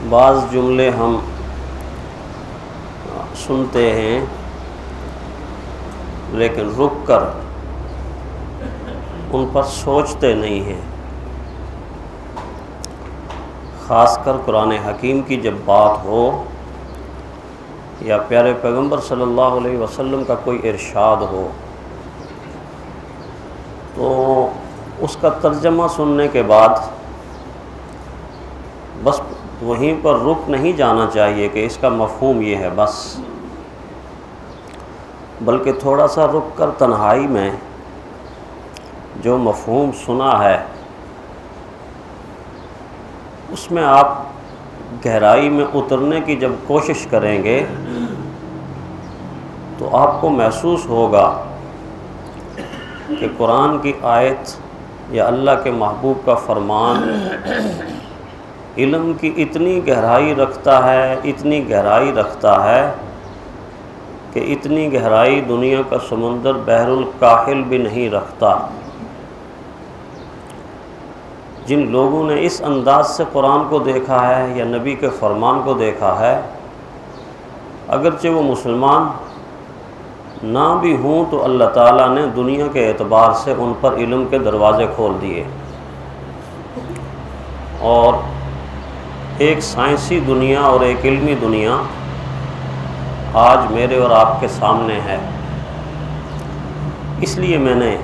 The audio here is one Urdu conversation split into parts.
بعض جملے ہم سنتے ہیں لیکن رک کر ان پر سوچتے نہیں ہیں۔ خاص کر قرآن حکیم کی جب بات ہو یا پیارے پیغمبر صلی اللہ علیہ وسلم کا کوئی ارشاد ہو تو اس کا ترجمہ سننے کے بعد بس وہیں پر رک نہیں جانا چاہیے کہ اس کا مفہوم یہ ہے بس، بلکہ تھوڑا سا رک کر تنہائی میں جو مفہوم سنا ہے اس میں آپ گہرائی میں اترنے کی جب کوشش کریں گے تو آپ کو محسوس ہوگا کہ قرآن کی آیت یا اللہ کے محبوب کا فرمان علم کی اتنی گہرائی رکھتا ہے، اتنی گہرائی رکھتا ہے کہ اتنی گہرائی دنیا کا سمندر بحر الکاہل بھی نہیں رکھتا۔ جن لوگوں نے اس انداز سے قرآن کو دیکھا ہے یا نبی کے فرمان کو دیکھا ہے، اگرچہ وہ مسلمان نہ بھی ہوں تو اللہ تعالیٰ نے دنیا کے اعتبار سے ان پر علم کے دروازے کھول دیے، اور ایک سائنسی دنیا اور ایک علمی دنیا آج میرے اور آپ کے سامنے ہے۔ اس لیے میں نے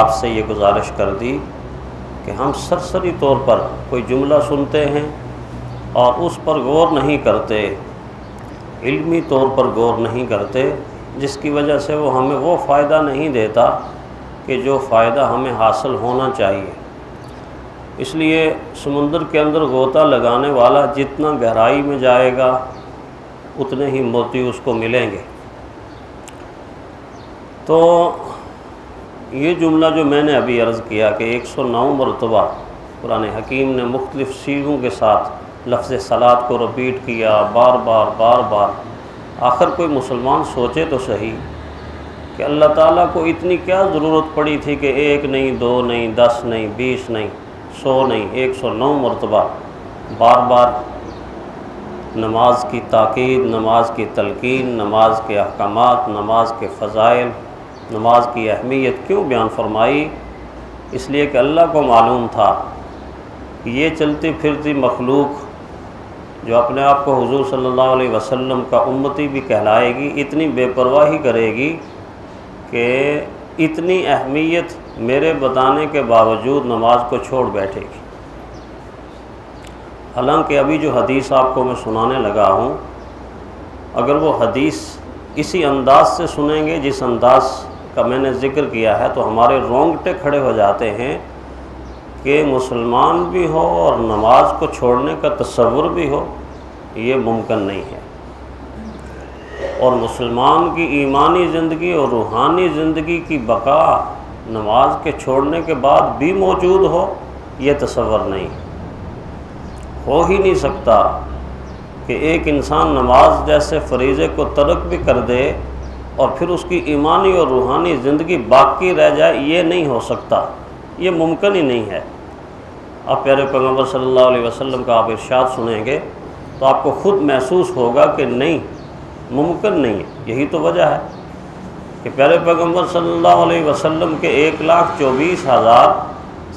آپ سے یہ گزارش کر دی کہ ہم سرسری طور پر کوئی جملہ سنتے ہیں اور اس پر غور نہیں کرتے، علمی طور پر غور نہیں کرتے، جس کی وجہ سے وہ ہمیں وہ فائدہ نہیں دیتا کہ جو فائدہ ہمیں حاصل ہونا چاہیے۔ اس لیے سمندر کے اندر غوطہ لگانے والا جتنا گہرائی میں جائے گا اتنے ہی موتی اس کو ملیں گے۔ تو یہ جملہ جو میں نے ابھی عرض کیا کہ 109 مرتبہ قرآن حکیم نے مختلف سیغوں کے ساتھ لفظ صلاۃ کو رپیٹ کیا، بار بار، آخر کوئی مسلمان سوچے تو صحیح کہ اللہ تعالیٰ کو اتنی کیا ضرورت پڑی تھی کہ 1 نہیں، 2 نہیں، 10 نہیں، 20 نہیں، 100 نہیں، 109 مرتبہ بار نماز کی تاکید، نماز کی تلقین، نماز کے احکامات، نماز کے فضائل، نماز کی اہمیت کیوں بیان فرمائی؟ اس لیے کہ اللہ کو معلوم تھا کہ یہ چلتی پھرتی مخلوق جو اپنے آپ کو حضور صلی اللہ علیہ وسلم کا امتی بھی کہلائے گی، اتنی بے پرواہی کرے گی کہ اتنی اہمیت میرے بتانے کے باوجود نماز کو چھوڑ بیٹھے گی۔ حالانکہ ابھی جو حدیث آپ کو میں سنانے لگا ہوں، اگر وہ حدیث اسی انداز سے سنیں گے جس انداز کا میں نے ذکر کیا ہے تو ہمارے رونگٹے کھڑے ہو جاتے ہیں کہ مسلمان بھی ہو اور نماز کو چھوڑنے کا تصور بھی ہو، یہ ممکن نہیں ہے، اور مسلمان کی ایمانی زندگی اور روحانی زندگی کی بقا نماز کے چھوڑنے کے بعد بھی موجود ہو، یہ تصور نہیں ہو ہی نہیں سکتا کہ ایک انسان نماز جیسے فریضے کو ترک بھی کر دے اور پھر اس کی ایمانی اور روحانی زندگی باقی رہ جائے، یہ نہیں ہو سکتا، یہ ممکن ہی نہیں ہے۔ اب پیارے پیغمبر صلی اللہ علیہ وسلم کا آپ ارشاد سنیں گے تو آپ کو خود محسوس ہوگا کہ نہیں، ممکن نہیں ہے۔ یہی تو وجہ ہے کہ پیارے پیغمبر صلی اللہ علیہ وسلم کے 1,24,000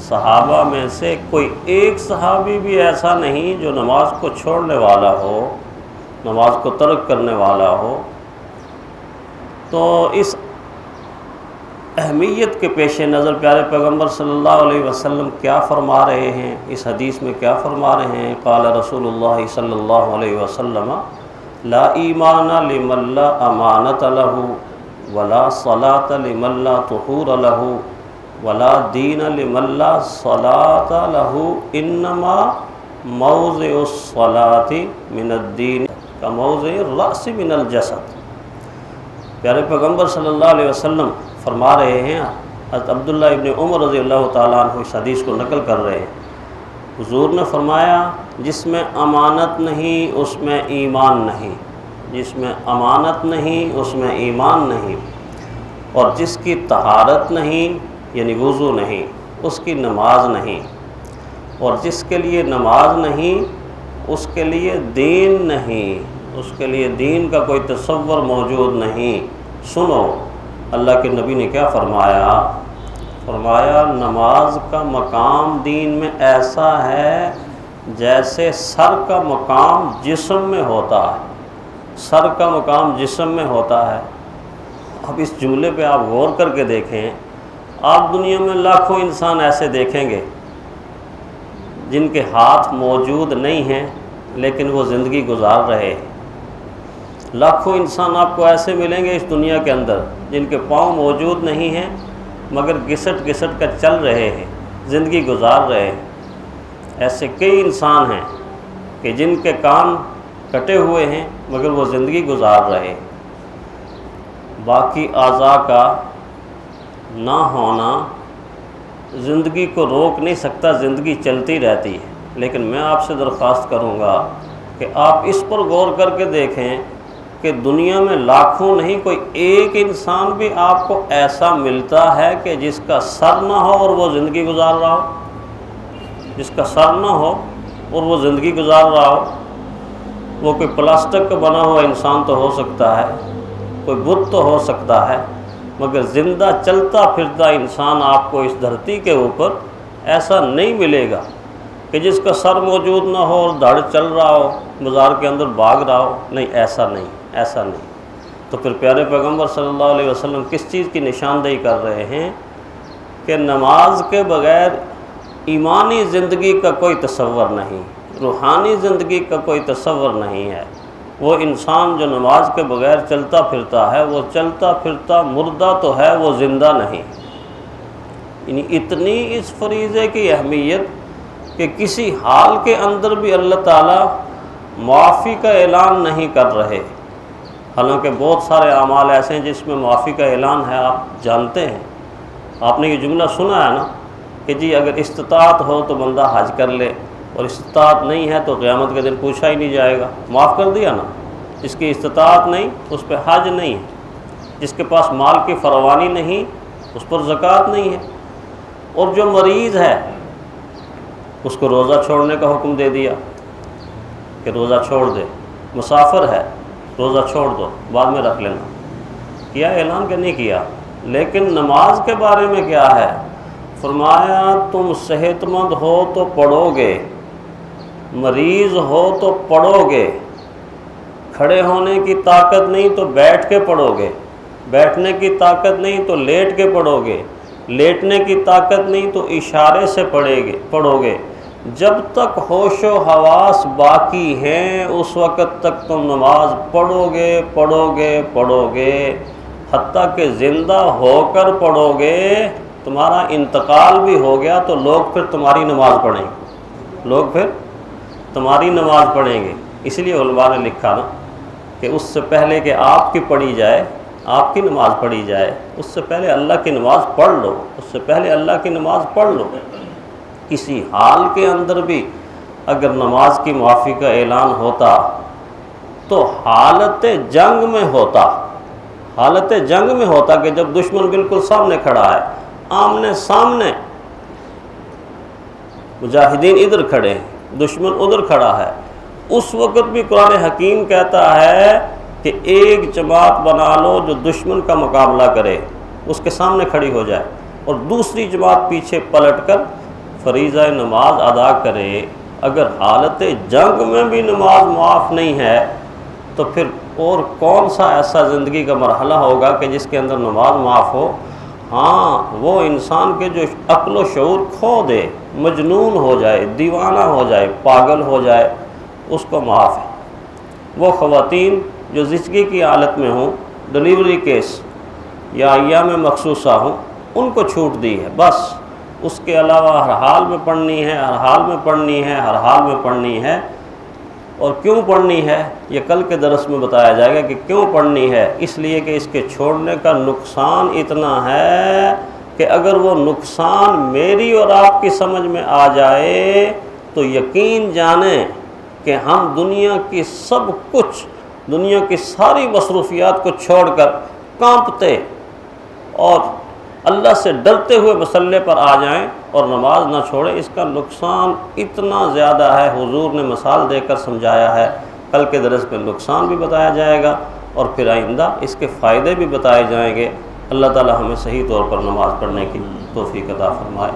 صحابہ میں سے کوئی ایک صحابی بھی ایسا نہیں جو نماز کو چھوڑنے والا ہو، نماز کو ترک کرنے والا ہو۔ تو اس اہمیت کے پیش نظر پیارے پیغمبر صلی اللہ علیہ وسلم کیا فرما رہے ہیں، اس حدیث میں کیا فرما رہے ہیں؟ قال رسول اللہ صلی اللہ علیہ وسلم لا ایمان لمن لا امانت له ولا صلاة لمن لا طہور له ولا دین لمن لا صلاة له انما موضع الصلاة من الدین کموضع الرأس من الجسد۔ پیارے پیغمبر صلی اللہ علیہ وسلم فرما رہے ہیں، حضرت عبداللہ ابن عمر رضی اللہ تعالیٰ عنہ اس حدیث کو نقل کر رہے ہیں، حضور نے فرمایا جس میں امانت نہیں اس میں ایمان نہیں، جس میں امانت نہیں اس میں ایمان نہیں، اور جس کی طہارت نہیں یعنی وضو نہیں اس کی نماز نہیں، اور جس کے لیے نماز نہیں اس کے لیے دین نہیں، اس کے لیے دین کا کوئی تصور موجود نہیں۔ سنو اللہ کے نبی نے کیا فرمایا؟ فرمایا نماز کا مقام دین میں ایسا ہے جیسے سر کا مقام جسم میں ہوتا ہے، سر کا مقام جسم میں ہوتا ہے۔ اب اس جملے پہ آپ غور کر کے دیکھیں، آپ دنیا میں لاکھوں انسان ایسے دیکھیں گے جن کے ہاتھ موجود نہیں ہیں لیکن وہ زندگی گزار رہے ہیں۔ لاکھوں انسان آپ کو ایسے ملیں گے اس دنیا کے اندر جن کے پاؤں موجود نہیں ہیں مگر گھسٹ گھسٹ کر چل رہے ہیں، زندگی گزار رہے ہیں۔ ایسے کئی انسان ہیں کہ جن کے کان کٹے ہوئے ہیں مگر وہ زندگی گزار رہے ہیں۔ باقی اعضاء کا نہ ہونا زندگی کو روک نہیں سکتا، زندگی چلتی رہتی ہے۔ لیکن میں آپ سے درخواست کروں گا کہ آپ اس پر غور کر کے دیکھیں کہ دنیا میں لاکھوں نہیں، کوئی ایک انسان بھی آپ کو ایسا ملتا ہے کہ جس کا سر نہ ہو اور وہ زندگی گزار رہا ہو، جس کا سر نہ ہو اور وہ زندگی گزار رہا ہو۔ وہ کوئی پلاسٹک کا بنا ہوا انسان تو ہو سکتا ہے، کوئی بت تو ہو سکتا ہے، مگر زندہ چلتا پھرتا انسان آپ کو اس دھرتی کے اوپر ایسا نہیں ملے گا کہ جس کا سر موجود نہ ہو اور دھڑ چل رہا ہو، بازار کے اندر بھاگ رہا ہو۔ نہیں، ایسا نہیں، ایسا نہیں۔ تو پھر پیارے پیغمبر صلی اللہ علیہ وسلم کس چیز کی نشاندہی کر رہے ہیں کہ نماز کے بغیر ایمانی زندگی کا کوئی تصور نہیں، روحانی زندگی کا کوئی تصور نہیں ہے۔ وہ انسان جو نماز کے بغیر چلتا پھرتا ہے، وہ چلتا پھرتا مردہ تو ہے، وہ زندہ نہیں۔ یعنی اتنی اس فریضے کی اہمیت کہ کسی حال کے اندر بھی اللہ تعالیٰ معافی کا اعلان نہیں کر رہے۔ حالانکہ بہت سارے اعمال ایسے ہیں جس میں معافی کا اعلان ہے، آپ جانتے ہیں۔ آپ نے یہ جملہ سنا ہے نا کہ جی اگر استطاعت ہو تو بندہ حج کر لے، اور استطاعت نہیں ہے تو قیامت کے دن پوچھا ہی نہیں جائے گا۔ معاف کر دیا نا۔ جس کی استطاعت نہیں اس پہ حج نہیں ہے، جس کے پاس مال کی فراوانی نہیں اس پر زکوٰۃ نہیں ہے، اور جو مریض ہے اس کو روزہ چھوڑنے کا حکم دے دیا کہ روزہ چھوڑ دے۔ مسافر ہے، روزہ چھوڑ دو، بعد میں رکھ لینا۔ کیا اعلان کہ نہیں کیا؟ لیکن نماز کے بارے میں کیا ہے؟ فرمایا تم صحت مند ہو تو پڑھو گے، مریض ہو تو پڑھو گے، کھڑے ہونے کی طاقت نہیں تو بیٹھ کے پڑھو گے، بیٹھنے کی طاقت نہیں تو لیٹ کے پڑھو گے، لیٹنے کی طاقت نہیں تو اشارے سے پڑھو گے۔ جب تک ہوش و حواس باقی ہیں اس وقت تک تم نماز پڑھو گے پڑھو گے پڑھو گے، حتیٰ کہ زندہ ہو کر پڑھو گے۔ تمہارا انتقال بھی ہو گیا تو لوگ پھر تمہاری نماز پڑھیں گے، لوگ پھر تمہاری نماز پڑھیں گے۔ اس لیے علماء نے لکھا نا کہ اس سے پہلے کہ آپ کی پڑھی جائے، آپ کی نماز پڑھی جائے، اس سے پہلے اللہ کی نماز پڑھ لو، اس سے پہلے اللہ کی نماز پڑھ لو۔ کسی حال کے اندر بھی اگر نماز کی معافی کا اعلان ہوتا تو حالت جنگ میں ہوتا، حالت جنگ میں ہوتا کہ جب دشمن بالکل سامنے کھڑا ہے، آمنے سامنے، مجاہدین ادھر کھڑے ہیں، دشمن ادھر کھڑا ہے، اس وقت بھی قرآن حکیم کہتا ہے کہ ایک جماعت بنا لو جو دشمن کا مقابلہ کرے، اس کے سامنے کھڑی ہو جائے، اور دوسری جماعت پیچھے پلٹ کر فریضہ نماز ادا کرے۔ اگر حالت جنگ میں بھی نماز معاف نہیں ہے تو پھر اور کون سا ایسا زندگی کا مرحلہ ہوگا کہ جس کے اندر نماز معاف ہو؟ ہاں، وہ انسان کے جو عقل و شعور کھو دے، مجنون ہو جائے، دیوانہ ہو جائے، پاگل ہو جائے، اس کو معاف ہے۔ وہ خواتین جو زچگی کی حالت میں ہوں، ڈلیوری کیس یا ایام مخصوصہ ہوں، ان کو چھوٹ دی ہے، بس اس کے علاوہ ہر حال میں پڑھنی ہے، ہر حال میں پڑھنی ہے، ہر حال میں پڑھنی ہے۔ اور کیوں پڑھنی ہے یہ کل کے درس میں بتایا جائے گا کہ کیوں پڑھنی ہے۔ اس لیے کہ اس کے چھوڑنے کا نقصان اتنا ہے کہ اگر وہ نقصان میری اور آپ کی سمجھ میں آ جائے تو یقین جانیں کہ ہم دنیا کی سب کچھ، دنیا کی ساری مصروفیات کو چھوڑ کر کانپتے اور اللہ سے ڈرتے ہوئے مسلح پر آ جائیں اور نماز نہ چھوڑیں، اس کا نقصان اتنا زیادہ ہے، حضور نے مثال دے کر سمجھایا ہے، کل کے درس میں نقصان بھی بتایا جائے گا اور پھر آئندہ اس کے فائدے بھی بتائے جائیں گے۔ اللہ تعالی ہمیں صحیح طور پر نماز پڑھنے کی توفیق عطا فرمائے۔